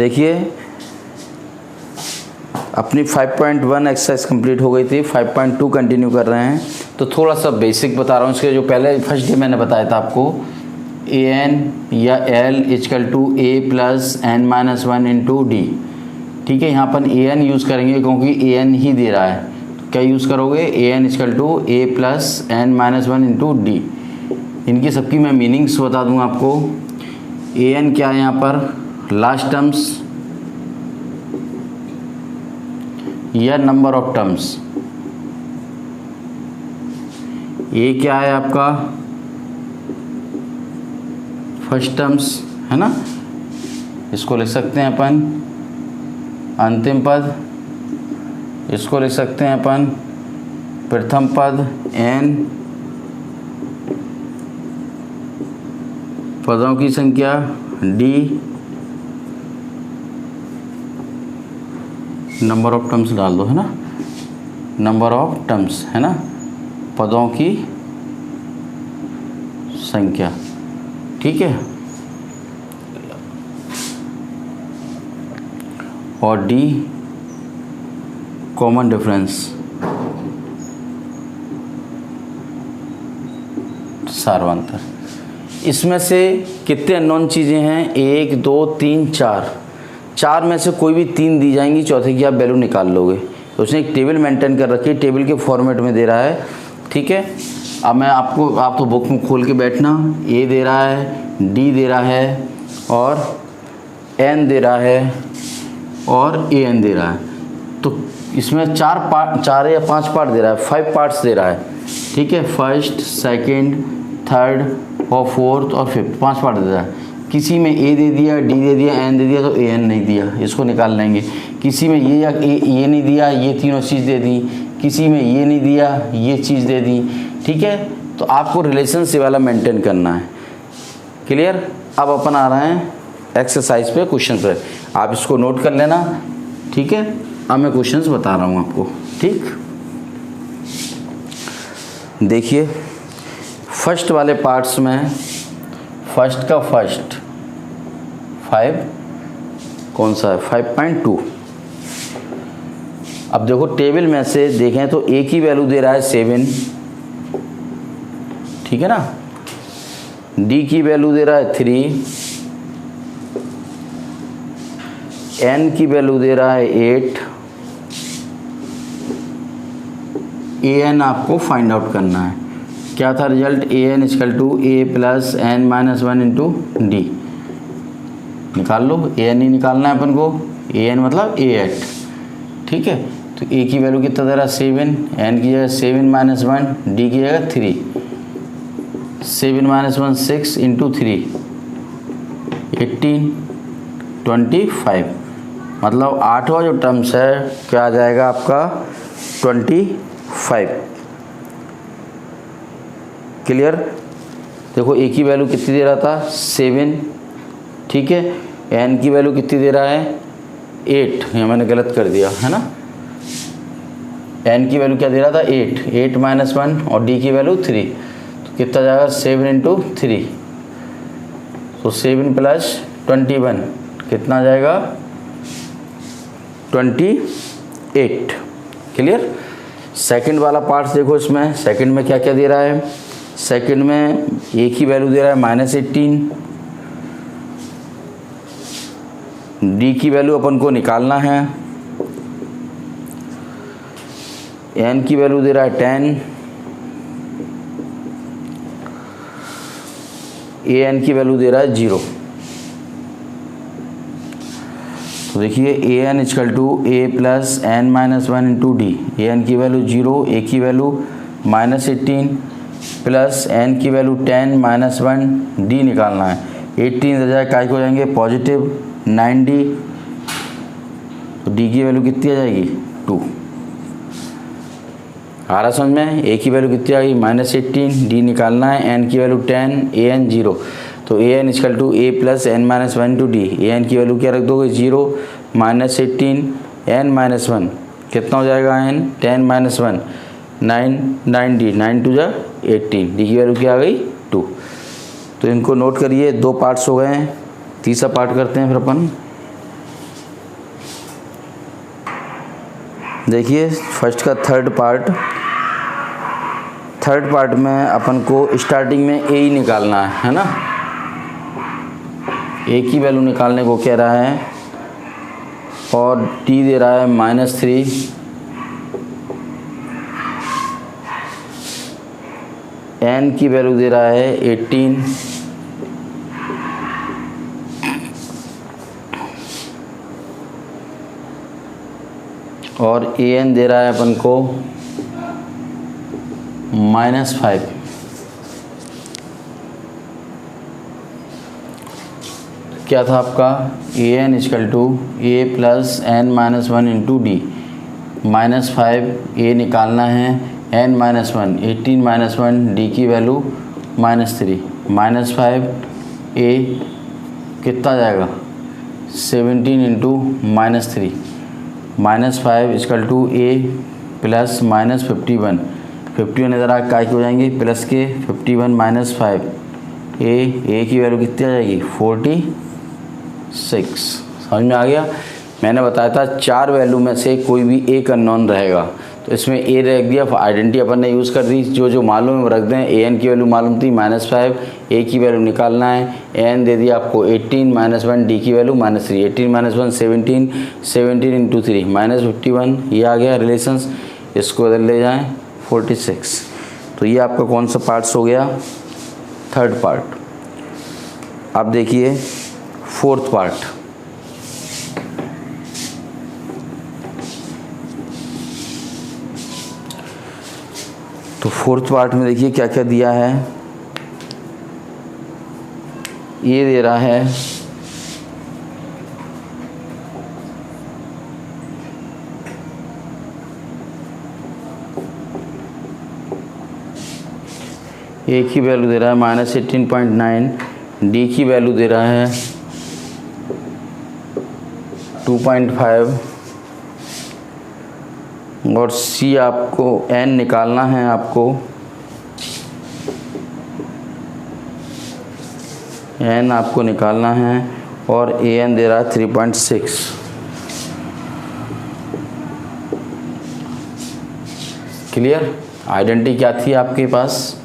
देखिए अपनी 5.1 exercise complete हो गई थी, 5.2 कंटिन्यू कर रहे हैं। तो थोड़ा सा बेसिक बता रहा हूँ इसके। जो पहले फर्स्ट डे मैंने बताया था आपको, ए एन या L is equal to A plus N minus one into D. ठीक है, यहाँ पर ए एन यूज़ करेंगे क्योंकि ए एन ही दे रहा है। तो क्या यूज़ करोगे, A N is equal to A plus N minus one into D. इनकी सबकी मैं मीनिंग्स बता दूँ आपको। ए एन क्या है यहाँ पर, लास्ट टर्म्स या नंबर ऑफ टर्म्स। ए क्या है आपका, फर्स्ट टर्म्स है ना, इसको लिख सकते हैं अपन अंतिम पद, इसको लिख सकते हैं अपन प्रथम पद, एन पदों की संख्या, डी नंबर ऑफ टर्म्स डाल दो, है ना, नंबर ऑफ टर्म्स है ना, पदों की संख्या। ठीक है, और डी कॉमन डिफरेंस, सार्वंतर। इसमें से कितने अननोन चीज़ें हैं, 1 2 3 4। 4 में से कोई भी 3 दी जाएंगी, चौथे की आप वैल्यू निकाल लोगे। तो उसने एक टेबल मेंटेन कर रखी है, टेबल के फॉर्मेट में दे रहा है। ठीक है, अब मैं आपको, आप तो बुक में खोल के बैठना, ए दे रहा है, डी दे रहा है, और एन दे रहा है, और ए एन दे रहा है। तो इसमें 4 या 5 पार्ट दे रहा है, 5 पार्ट्स दे रहा है। ठीक है, फर्स्ट, सेकंड, थर्ड और फोर्थ और फिफ्थ, 5 पार्ट दे रहा है। किसी में ए दे दिया, डी दे दिया, एन दे दिया, तो ए एन नहीं दिया, इसको निकाल लेंगे। किसी में ये या ये नहीं दिया, ये तीनों चीज़ दे दी। किसी में ये नहीं दिया, ये चीज़ दे दी। ठीक है, तो आपको रिलेशनशिप वाला मेंटेन करना है। क्लियर। अब अपन आ रहे हैं एक्सरसाइज पे, क्वेश्चन पे। आप इसको नोट कर लेना। ठीक है, अब मैं क्वेश्चंस बता रहा हूँ आपको। ठीक, देखिए फर्स्ट वाले पार्ट्स में, फर्स्ट का फर्स्ट 5 कौन सा है, 5.2। अब देखो टेबल में से देखें तो ए की वैल्यू दे रहा है 7, ठीक है ना, डी की वैल्यू दे रहा है 3, एन की वैल्यू दे रहा है 8, ए एन आपको फाइंड आउट करना है। क्या था result, A N is equal to A plus N minus one into D. निकाल लो, ए एन ही निकालना है अपन को, ए एन मतलब 8। ठीक है, तो ए की वैल्यू कितना दे रहा है 7, एन की जगह 7 माइनस 1, डी की जगह 3, 7 माइनस 1 6 इंटू 3 18 25, मतलब 8वां जो टर्म्स है क्या आ जाएगा आपका 25। क्लियर। देखो ए की वैल्यू कितनी दे रहा था 7, ठीक है, एन की वैल्यू कितनी दे रहा है 8, ये मैंने गलत कर दिया है ना, एन की वैल्यू क्या दे रहा था 8 माइनस 1 और डी की वैल्यू 3, तो कितना जाएगा 7 इंटू 3, तो 7 प्लस 21 कितना जाएगा 28। क्लियर। सेकंड वाला पार्ट देखो, इसमें सेकंड में क्या क्या दे रहा है, सेकंड में ए की वैल्यू दे रहा है -18, डी की वैल्यू अपन को निकालना है, एन की वैल्यू दे रहा है 10, ए एन की वैल्यू दे रहा है 0। तो देखिए A N is equal to A plus N minus 1 into D. A N की वैल्यू 0, ए की वैल्यू -18 प्लस एन की वैल्यू 10 माइनस 1, डी निकालना है। 18 जाए काय को जाएंगे पॉजिटिव 9D, तो डी की वैल्यू कितनी आ जाएगी 2। आ रहा समझ में, ए की वैल्यू कितनी आ गई -18, डी निकालना है, एन की वैल्यू 10, ए एन 0, तो A N is equal to A plus N minus 1 to D. A N की वैल्यू क्या रख दोगे 0 -18 एन माइनस 1 कितना हो जाएगा एन 10 माइनस 1 9D 9 2 18, डी की वैल्यू क्या आ गई 2। तो इनको नोट करिए, 2 पार्ट्स हो गए हैं, तीसरा पार्ट करते हैं फिर अपन। देखिए फर्स्ट का थर्ड पार्ट में अपन को स्टार्टिंग में ए ही निकालना है ना। ए की वैल्यू निकालने को कह रहा है और टी दे रहा है -3, एन की वैल्यू दे रहा है 18, और ए एन दे रहा है अपन को -5। क्या था आपका A N is equal to A plus N -1 into D, -5 A निकालना है, n -1 18 -1 डी की वैल्यू -3, -5 ए कितना जाएगा 17 into -3, -5 equal to A plus -51 इधर आके काय के हो जाएंगे प्लस के 51 -5 ए की वैल्यू कितनी आ जाएगी 46। समझ में आ गया। मैंने बताया था 4 वैल्यू में से कोई भी एक अननोन रहेगा, तो इसमें ए रख दिया, आइडेंटिटी अपन ने यूज़ कर दी, जो मालूम है वो रख दें। ए एन की वैल्यू मालूम थी -5, ए की वैल्यू निकालना है, एन दे दिया आपको 18 -1 डी की वैल्यू -3, 18 -1 17, 17 इंटू 3 -51, ये आ गया रिलेशंस। इसको इधर ले जाएं 46। तो ये आपका कौन सा पार्ट्स हो गया, थर्ड पार्ट। अब देखिए फोर्थ पार्ट। तो फोर्थ पार्ट में देखिए क्या क्या दिया है। ये दे रहा है ए की वैल्यू दे रहा है -18.9, डी की वैल्यू दे रहा है 2.5, और सी आपको एन निकालना है, आपको एन आपको निकालना है, और ए एन दे रहा है 3.6। क्लियर। आइडेंटिटी क्या थी आपके पास,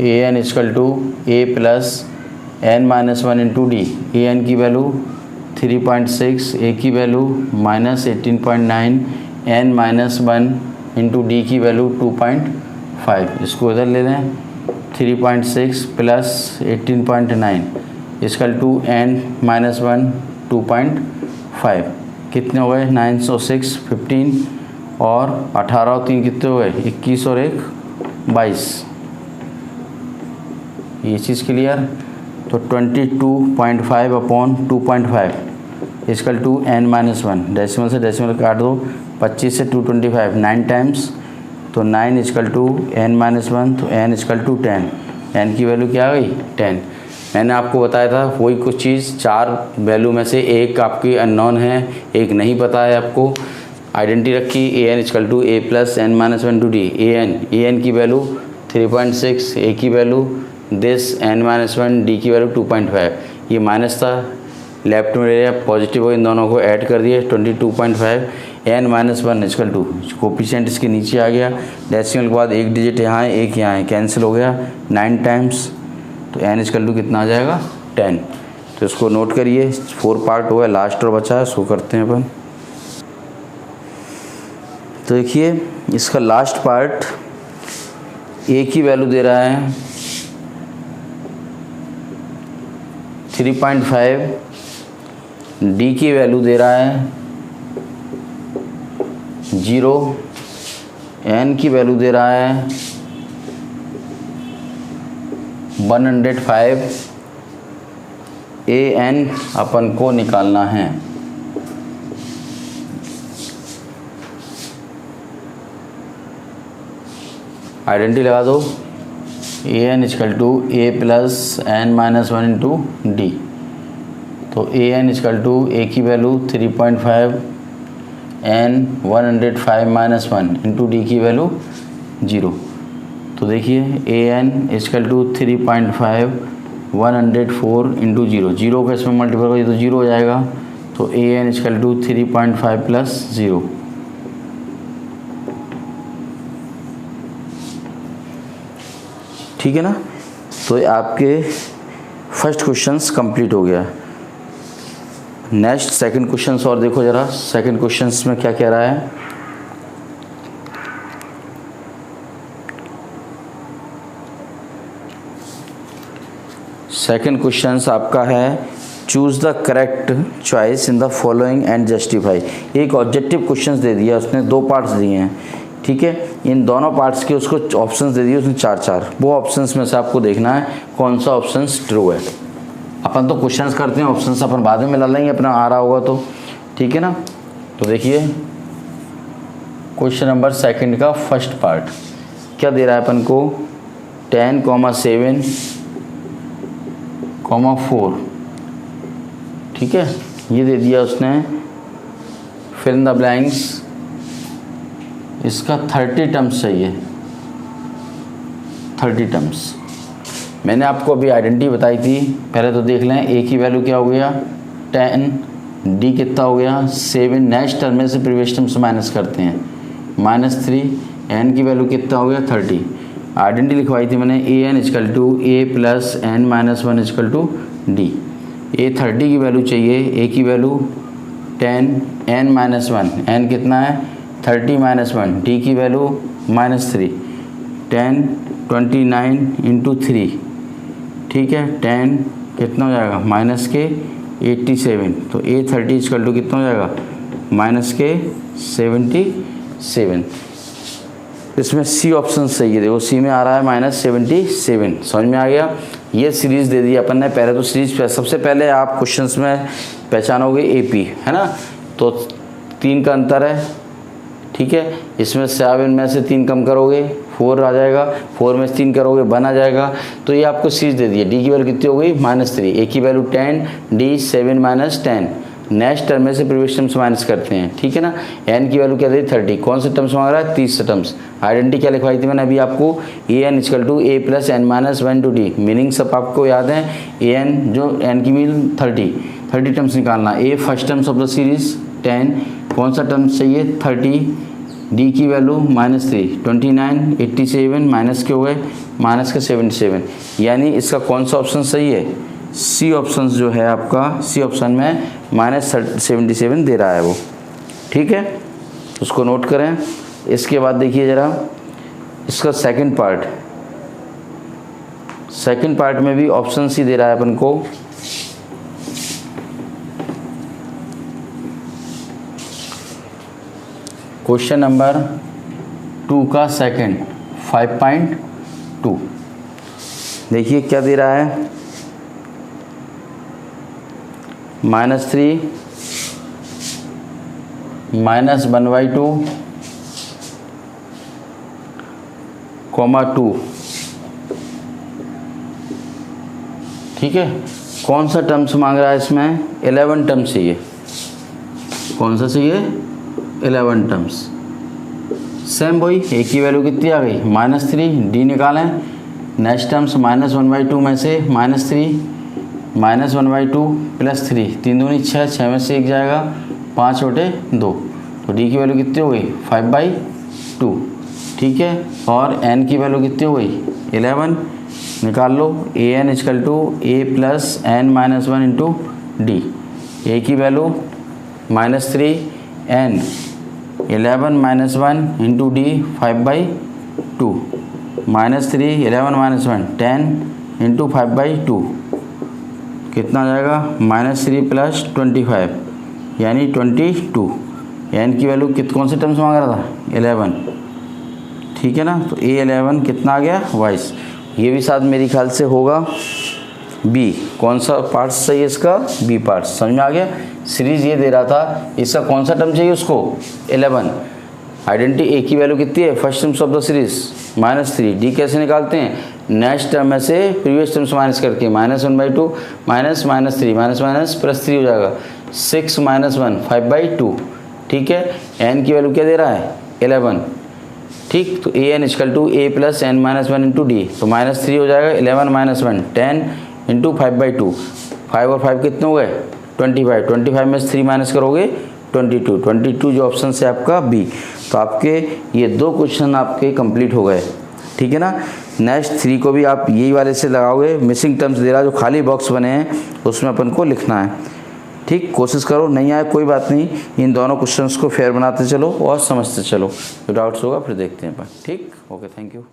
A N is equal to A plus N -1 into D, A N की वैल्यू 3.6, ए की वैल्यू -18.9, एन -1 इंटू डी की वैल्यू 2.5। इसको इधर ले लें 3.6 प्लस 18.9 इजकल टू एन -1 2.5, कितने हो गए 906, 15 और 18 और 3 कितने हो गए 21 और 1 22। ये चीज़ क्लियर। तो 22.5 upon 2.5 is equal to n -1, decimal से डेसिमल काट दो, 25 से 225 9 टाइम्स, तो 9 इजकल टू n -1, तो n इजकल टू 10, n की वैल्यू क्या आ गई 10। मैंने आपको बताया था वही कुछ चीज़, 4 वैल्यू में से एक आपकी अननोन है, एक नहीं पता है आपको। आइडेंटिटी रखी A N is equal to A plus N -1 to D, A N की वैल्यू 3.6, ए की वैल्यू दिस n -1, डी की वैल्यू 2.5। ये माइनस था, लेफ्ट में ले लिया, पॉजिटिव हो, इन दोनों को ऐड कर दिए 22.5, n -1 इजकल टू कोफिशिएंट इसके नीचे आ गया, डेसिमल के बाद एक डिजिट यहाँ है, एक यहाँ है, कैंसिल हो गया 9 टाइम्स, तो n इजकल टू कितना आ जाएगा 10। तो इसको नोट करिए। 4 पार्ट हुआ, लास्ट और बचा है, सो करते हैं अपन। तो देखिए इसका लास्ट पार्ट, ए की वैल्यू दे रहा है 3.5, डी की वैल्यू दे रहा है 0, एन की वैल्यू दे रहा है 105, ए एन अपन को निकालना है। आइडेंटिटी लगा दो, A N is equal to A plus N -1 into D, तो A N is equal to A की वैल्यू 3.5, एन 105 -1 इंटू डी की वैल्यू 0। तो देखिए A N is equal to 3.5 104 into 0, 0 को इसमें मल्टीप्लाई करिए तो 0 हो जाएगा, तो A N equal to 3.5 plus 0। ठीक है ना। तो आपके फर्स्ट क्वेश्चंस कंप्लीट हो गया। नेक्स्ट सेकंड क्वेश्चंस और देखो जरा, सेकंड क्वेश्चंस में क्या कह रहा है। सेकंड क्वेश्चंस आपका है choose the correct choice in the following and justify. एक ऑब्जेक्टिव क्वेश्चंस दे दिया उसने, 2 पार्ट्स दिए हैं। ठीक है, इन दोनों पार्ट्स के उसको ऑप्शंस दे दिए उसने 4-4। वो ऑप्शंस में से आपको देखना है कौन सा ऑप्शंस ट्रू है। अपन तो क्वेश्चंस करते हैं, ऑप्शंस अपन बाद में मिला लेंगे अपना आ रहा होगा तो। ठीक है ना। तो देखिए क्वेश्चन नंबर सेकंड का फर्स्ट पार्ट क्या दे रहा है अपन को, 10, 7, 4। ठीक है, ये दे दिया उसने। फिल इन द ब्लैंक्स, इसका 30 टर्म्स चाहिए, 30 टर्म्स। मैंने आपको अभी आइडेंटिटी बताई थी, पहले तो देख लें। ए की वैल्यू क्या हो गया 10, डी कितना हो गया 7, नेक्स्ट टर्म में से प्रीवियस टर्म से माइनस करते हैं -3, एन की वैल्यू कितना हो गया 30। आइडेंटिटी लिखवाई थी मैंने, A N equal to A plus N minus 1 equal to D. A 30 की वैल्यू चाहिए, ए की वैल्यू 10, एन माइनस 1, एन कितना है 30 माइनस 1, डी की वैल्यू -3, 10, 29 इंटू 3। ठीक है, 10 कितना हो जाएगा माइनस के 87। तो ए 30 इक्वल टू कितना हो जाएगा माइनस के 77। इसमें सी ऑप्शन सही है, देखो सी में आ रहा है -77। समझ में आ गया। ये सीरीज़ दे दी अपन ने। पहले तो सीरीज सबसे पहले आप क्वेश्चंस में पहचानोगे एपी, है ना। तो 3 का अंतर है। ठीक है, इसमें 7 में से 3 कम करोगे 4 आ जाएगा, 4 में से 3 करोगे 1 आ जाएगा। तो ये आपको सीरीज दे दी है। डी की वैल्यू कितनी हो गई -3, ए की value 10, D 7 minus 10, next term में से प्रीवियस टर्म से माइनस करते हैं। ठीक है ना। एन की वैल्यू क्या दी 30, कौन से टर्म्स मांग रहा है 30 टर्म्स। आइडेंटिटी क्या लिखवाई थी मैंने अभी आपको, A N equal to A plus N minus 1 to D. Meaning सब आपको याद है। ए एन जो एन की वैल्यू 30 टर्म्स निकालना। A first terms of the series 10, कौन सा टर्म्स चाहिए 30, डी की वैल्यू -3, 29, 87 माइनस के हो गए माइनस के 77। यानी इसका कौन सा ऑप्शन सही है, सी ऑप्शन जो है आपका, सी ऑप्शन में -77 दे रहा है वो। ठीक है, उसको नोट करें। इसके बाद देखिए ज़रा इसका सेकंड पार्ट में भी ऑप्शन सी दे रहा है अपन को। क्वेश्चन नंबर 2 का सेकंड 5.2 देखिए क्या दे रहा है, -3 -1/2, 2। ठीक है, कौन सा टर्म्स मांग रहा है इसमें 11 टर्म्स चाहिए। कौन सा चाहिए 11 टर्म्स। सेम वही, ए की वैल्यू कितनी आ गई -3, डी निकालें। नेक्स्ट टर्म्स -1/2 में से -3 -1/2 प्लस 3, 3 दूनी 6, 6 में से 1 जाएगा, 5 बटे 2। तो डी की वैल्यू कितनी हो गई 5/2। ठीक है, और एन की वैल्यू कितनी हो गई 11। निकाल लो, A N equal to A plus N minus 1 into D. A की value -3, N 11 minus 1 into D 5/2, -3 11 minus 1 10 into 5/2 कितना जाएगा -3 प्लस 25 यानी 22। एन की वैल्यू कौन से टर्म्स मांग रहा था 11। ठीक है ना, तो ए 11 कितना आ गया 22। ये भी साथ मेरी ख्याल से होगा बी। कौन सा पार्ट सही है इसका, बी पार्ट। समझ में आ गया। सीरीज ये दे रहा था, इसका कौन सा टर्म चाहिए उसको 11। आइडेंटिटी ए की वैल्यू कितनी है first terms of the series -3। D कैसे निकालते हैं, नेक्स्ट टर्म में से प्रीवियस टर्म से माइनस करके -1/2 -3 माइनस +3 हो जाएगा 6 - 1 5/2। ठीक है, एन की वैल्यू क्या दे रहा है 11। ठीक, तो A N equal to A plus N minus 1 into D. तो -3 हो जाएगा 11 - 1 10 इंटू 5/2। 5 और 5 कितने हो गए 25 में से 3 माइनस करोगे 22 जो ऑप्शन है आपका बी। तो आपके ये 2 क्वेश्चन आपके कंप्लीट हो गए, ठीक है ना। नेक्स्ट 3 को भी आप यही वाले से लगाओगे। मिसिंग टर्म्स दे रहा, जो खाली बॉक्स बने हैं उसमें अपन को लिखना है, ठीक। कोशिश करो, नहीं आए कोई बात नहीं, इन दोनों क्वेश्चंस को फेयर बनाते चलो और समझते चलो। जो डाउट्स होगा फिर देखते हैं अपन, ठीक। Okay, thank you.